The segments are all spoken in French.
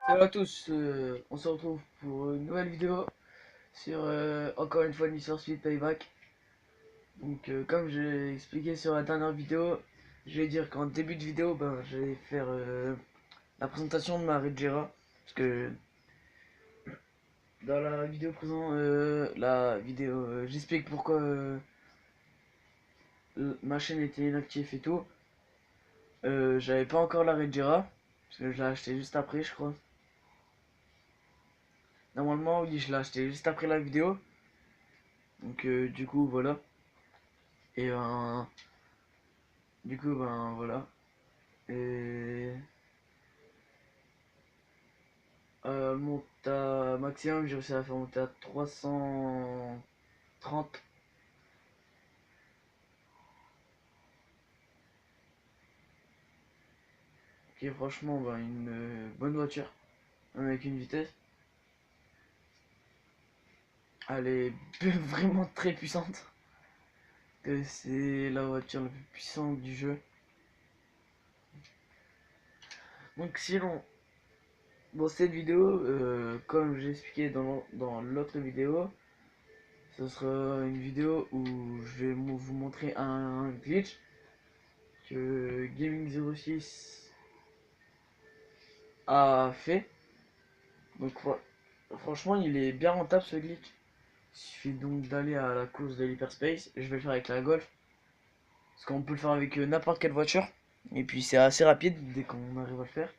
Salut à tous, on se retrouve pour une nouvelle vidéo sur encore une fois Need for Speed Payback. Donc comme j'ai expliqué sur la dernière vidéo, je vais dire qu'en début de vidéo, je vais faire la présentation de ma Regera. Parce que dans la vidéo présente, j'explique pourquoi ma chaîne était inactive et tout. J'avais pas encore la Regera, parce que je l'ai acheté juste après je crois. Normalement oui, je l'ai acheté juste après la vidéo. Donc du coup voilà. Et du coup voilà. Et monte à maximum, j'ai réussi à faire monter à 330. Qui est franchement une bonne voiture. Même avec une vitesse. Elle est vraiment très puissante. Que c'est la voiture la plus puissante du jeu. Donc sinon, dans cette vidéo, comme j'ai expliqué dans l'autre vidéo, ce sera une vidéo où je vais vous montrer un glitch que Gaming06 a fait. Donc franchement, il est bien rentable ce glitch. Il suffit donc d'aller à la course de l'hyperspace. Je vais le faire avec la Golf. Parce qu'on peut le faire avec n'importe quelle voiture. Et puis c'est assez rapide dès qu'on arrive à le faire.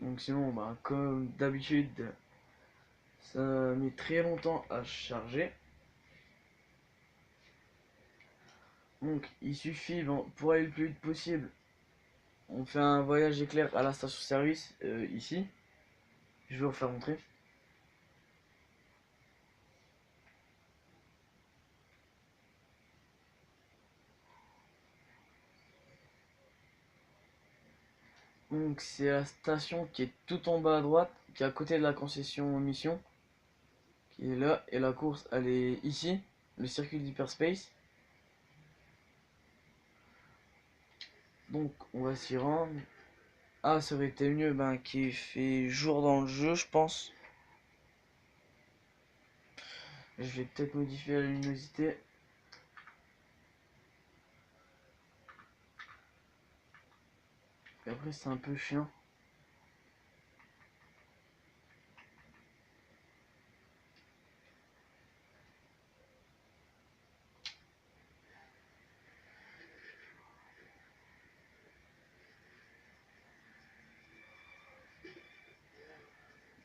Donc sinon, comme d'habitude, ça met très longtemps à charger. Donc il suffit, pour aller le plus vite possible, on fait un voyage éclair à la station service ici. Je vais vous faire montrer. Donc c'est la station qui est tout en bas à droite, qui est à côté de la concession mission, qui est là, et la course elle est ici, le circuit d'hyperspace. Donc on va s'y rendre. Ah, ça aurait été mieux qu'il fait jour dans le jeu, je pense. Je vais peut-être modifier la luminosité. Et après c'est un peu chiant.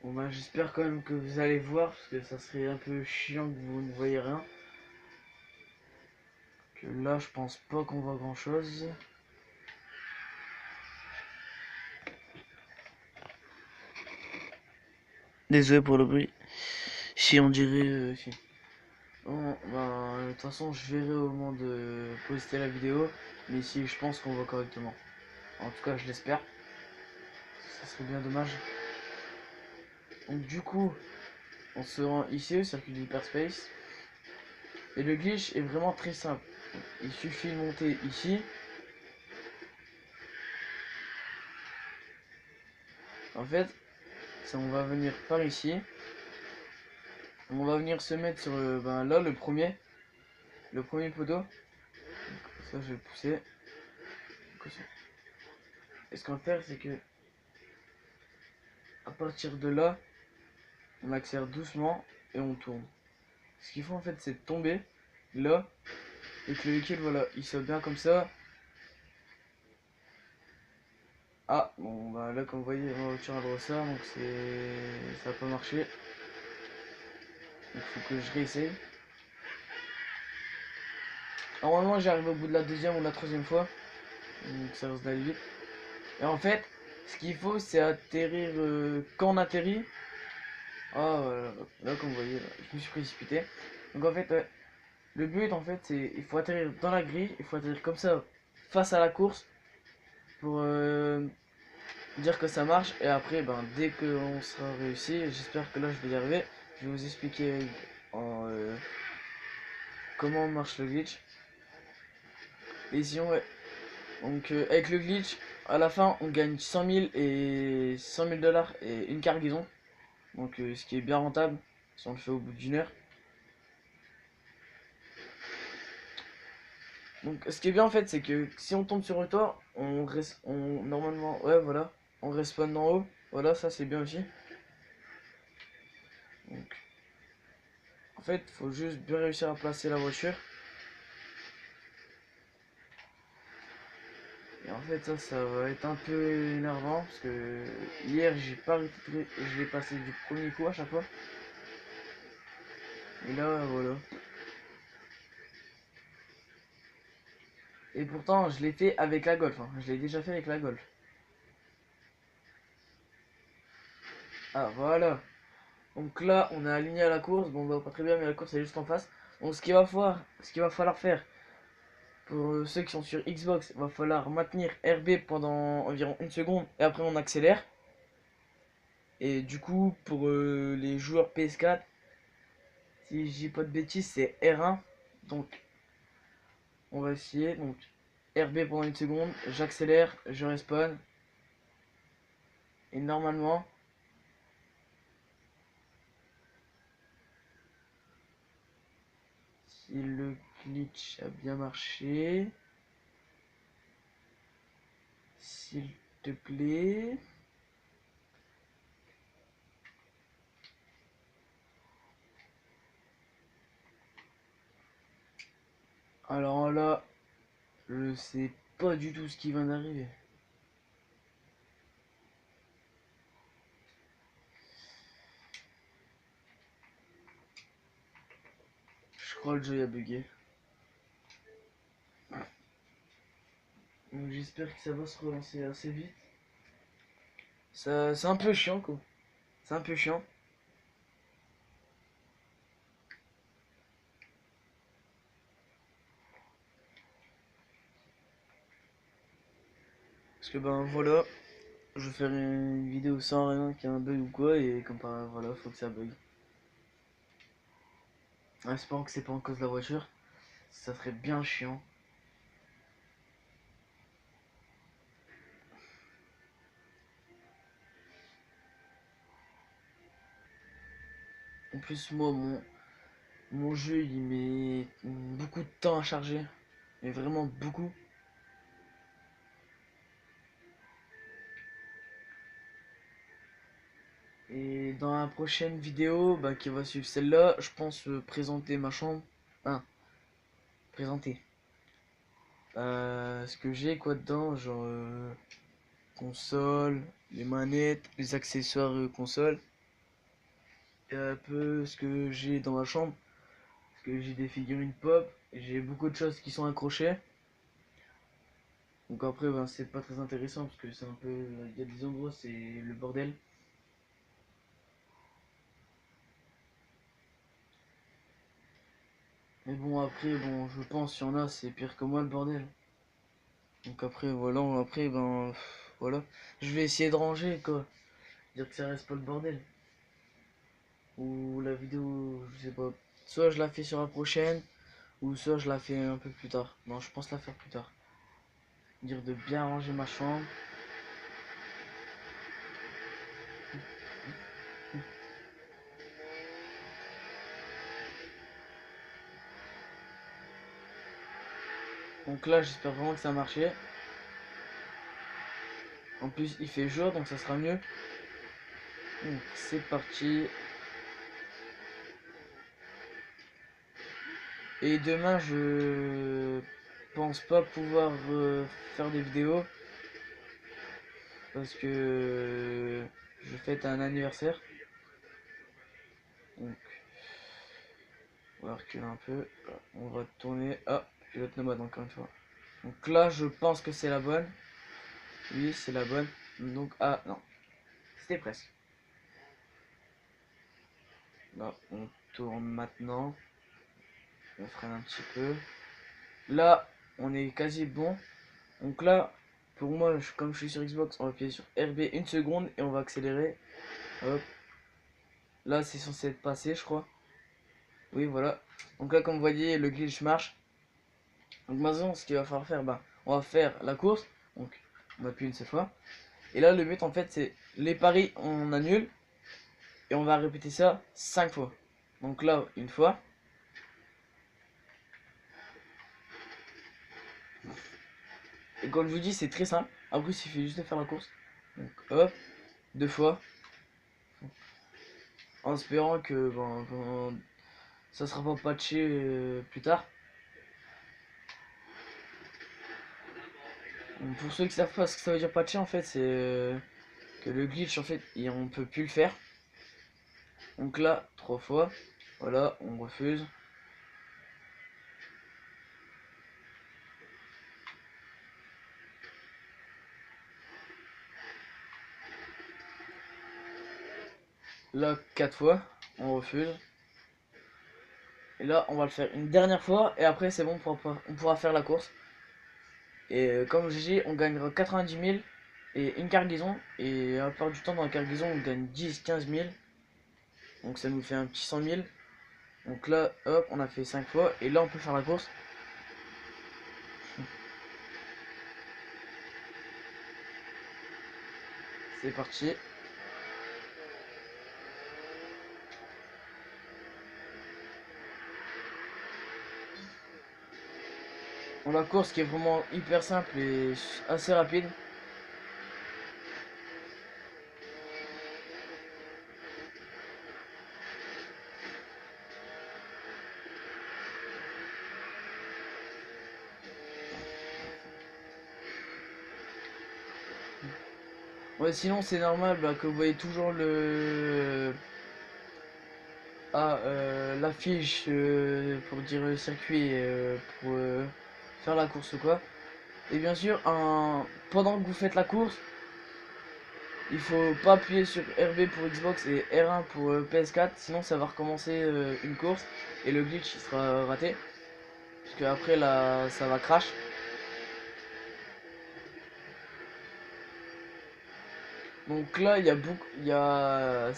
Bon j'espère quand même que vous allez voir, parce que ça serait un peu chiant que vous ne voyez rien. Que là je pense pas qu'on voit grand chose. Désolé pour le bruit. Si on dirait si. Bon, de toute façon je verrai au moment de poster la vidéo. Mais ici je pense qu'on voit correctement. En tout cas je l'espère. Ça serait bien dommage. Donc du coup, on se rend ici au circuit d'hyperspace. Et le glitch est vraiment très simple. Il suffit de monter ici. En fait, on va venir par ici. On va venir se mettre sur là le premier poteau. Donc, ça je vais le pousser. Et ce qu'on va faire c'est que à partir de là, on accélère doucement et on tourne. Ce qu'il faut en fait c'est de tomber là et que le véhicule voilà, il soit bien comme ça. Ah bon là comme vous voyez ma voiture a le ressort donc ça n'a pas marché. Il faut que je réessaye. Normalement j'arrive au bout de la deuxième ou de la troisième fois. Donc ça risque d'aller vite. Et en fait, ce qu'il faut c'est atterrir quand on atterrit. Ah voilà, là comme vous voyez, là, je me suis précipité. Donc en fait, le but en fait c'est il faut atterrir dans la grille, il faut atterrir comme ça face à la course pour dire que ça marche. Et après, dès qu'on sera réussi, j'espère que là je vais y arriver. Je vais vous expliquer comment marche le glitch. Et sinon, ouais, Donc avec le glitch, à la fin on gagne 100 000 et 100 000 dollars et une cargaison. Donc ce qui est bien rentable si on le fait au bout d'une heure. Donc ce qui est bien en fait, c'est que si on tombe sur le toit, normalement, ouais voilà, on respawn d'en haut. Voilà, ça c'est bien aussi. Donc en fait, faut juste bien réussir à placer la voiture. Et en fait ça va être un peu énervant parce que hier j'ai pas arrêté je l'ai passé du premier coup à chaque fois. Et là voilà. Et pourtant je l'ai fait avec la Golf, hein. Je l'ai déjà fait avec la Golf. Ah voilà. Donc là on est aligné à la course. Bon bah pas très bien mais la course est juste en face. Donc ce qu'il va falloir faire pour ceux qui sont sur Xbox, il va falloir maintenir RB pendant environ une seconde et après on accélère. Et du coup pour les joueurs PS4, si je dis pas de bêtises, c'est R1. Donc on va essayer. Donc RB pendant une seconde, j'accélère, je respawn. Et normalement, si le glitch a bien marché, s'il te plaît. Alors là, je sais pas du tout ce qui vient d'arriver. Je crois que le jeu a bugué. Donc j'espère que ça va se relancer assez vite. Ça, c'est un peu chiant quoi. C'est un peu chiant. Parce que ben voilà, je vais faire une vidéo sans rien, qu'il y a un bug ou quoi, et comme par voilà, faut que ça bug. Espérons que c'est pas en cause de la voiture. Ça serait bien chiant. En plus moi mon jeu il met beaucoup de temps à charger. Mais vraiment beaucoup. Et dans la prochaine vidéo bah, qui va suivre celle-là, je pense présenter ma chambre. Hein, présenter. Ce que j'ai quoi dedans, genre console, les manettes, les accessoires console. Et un peu ce que j'ai dans ma chambre. Parce que j'ai des figurines pop, j'ai beaucoup de choses qui sont accrochées. Donc après ben, c'est pas très intéressant parce que c'est un peu. Il y a des endroits c'est le bordel. Mais bon après bon je pense qu'il y en a c'est pire que moi le bordel. Donc après voilà, après ben voilà. Je vais essayer de ranger quoi. Dire que ça reste pas le bordel. Ou la vidéo, je sais pas. Soit je la fais sur la prochaine, ou soit je la fais un peu plus tard. Non, je pense la faire plus tard. Dire de bien ranger ma chambre. Donc là j'espère vraiment que ça a marché. En plus il fait jour donc ça sera mieux. Donc c'est parti. Et demain je pense pas pouvoir faire des vidéos. Parce que je fête un anniversaire. Donc on va reculer un peu. On va tourner. Ah, pilote nomade encore une fois. Donc là je pense que c'est la bonne. Oui c'est la bonne. Donc ah non. C'était presque. Là on tourne maintenant. On freine un petit peu. Là on est quasi bon. Donc là pour moi comme je suis sur Xbox on va appuyer sur RB une seconde et on va accélérer. Hop. Là c'est censé être passé je crois. Oui voilà. Donc là comme vous voyez le glitch marche. Donc maintenant ce qu'il va falloir faire, bah, on va faire la course. Donc on appuie une seule fois. Et là le but en fait c'est les paris on annule. Et on va répéter ça 5 fois. Donc là une fois. Et comme je vous dis c'est très simple. Après il suffit juste de faire la course. Donc hop, 2 fois. En espérant que ça sera pas patché plus tard. Donc, pour ceux qui savent pas ce que ça veut dire patché en fait c'est que le glitch en fait on peut plus le faire. Donc là 3 fois. Voilà, on refuse. Là 4 fois, on refuse. Et là on va le faire une dernière fois et après c'est bon, on pourra faire la course. Et comme je dis, on gagnera 90 000 et une cargaison. Et à la plupart du temps dans la cargaison on gagne 10-15 000. Donc ça nous fait un petit 100 000. Donc là hop on a fait 5 fois et là on peut faire la course. C'est parti. On la course qui est vraiment hyper simple et assez rapide. Ouais, sinon c'est normal que vous voyez toujours l'affiche pour dire le circuit pour faire la course ou quoi. Et bien sûr, pendant que vous faites la course, il faut pas appuyer sur RB pour Xbox et R1 pour PS4, sinon ça va recommencer une course et le glitch il sera raté. Parce que après là, ça va crash. Donc là, il y a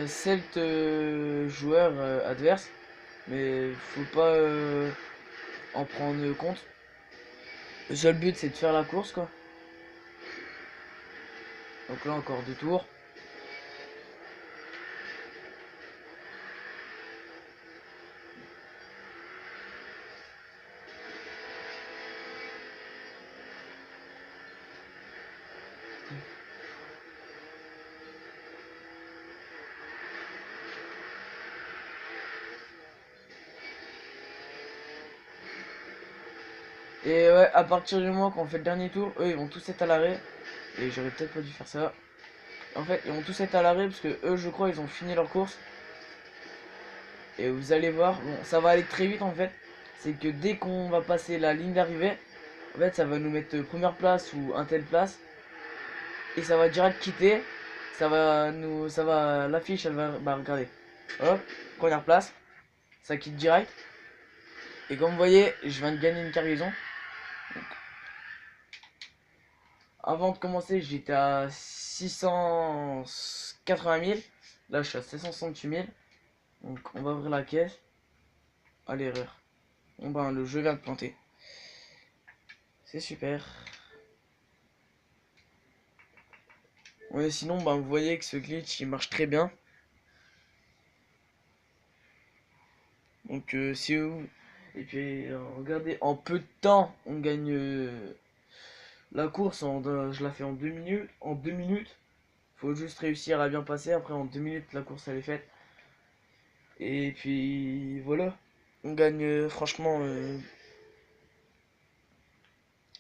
7 joueurs adverses, mais faut pas en prendre compte. Le seul but c'est de faire la course quoi. Donc là encore 2 tours. Et ouais, à partir du moment qu'on fait le dernier tour, eux ils vont tous être à l'arrêt. Et j'aurais peut-être pas dû faire ça. En fait, ils vont tous être à l'arrêt parce que eux, je crois, ils ont fini leur course. Et vous allez voir, bon, ça va aller très vite en fait. C'est que dès qu'on va passer la ligne d'arrivée, en fait, ça va nous mettre première place ou un telle place. Et ça va direct quitter. L'affiche, elle va, bah regardez. Hop, première place. Ça quitte direct. Et comme vous voyez, je viens de gagner une cargaison. Avant de commencer, j'étais à 680 000. Là, je suis à 768 000. Donc, on va ouvrir la caisse. Ah, l'erreur. Bon, ben, le jeu vient de planter. C'est super. Ouais, sinon, ben, vous voyez que ce glitch, il marche très bien. Donc, si vous... Et puis, regardez, en peu de temps, on gagne la course. Je la fais en 2 minutes. En 2 minutes. Faut juste réussir à bien passer. Après, en 2 minutes, la course, elle est faite. Et puis, voilà. On gagne, franchement...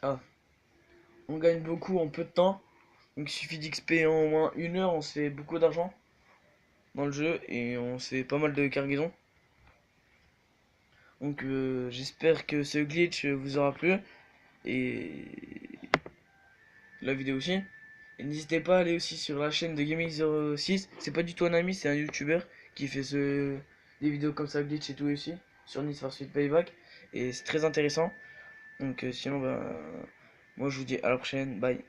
Ah, on gagne beaucoup en peu de temps. Donc, il suffit d'XP en moins 1 heure. On se fait beaucoup d'argent dans le jeu. Et on se fait pas mal de cargaisons. Donc, j'espère que ce glitch vous aura plu. Et la vidéo aussi. Et n'hésitez pas à aller aussi sur la chaîne de Gaming06. C'est pas du tout un ami, c'est un YouTuber qui fait des vidéos comme ça, glitch et tout aussi. Sur Need for Speed Payback. Et c'est très intéressant. Donc sinon, bah, moi je vous dis à la prochaine. Bye.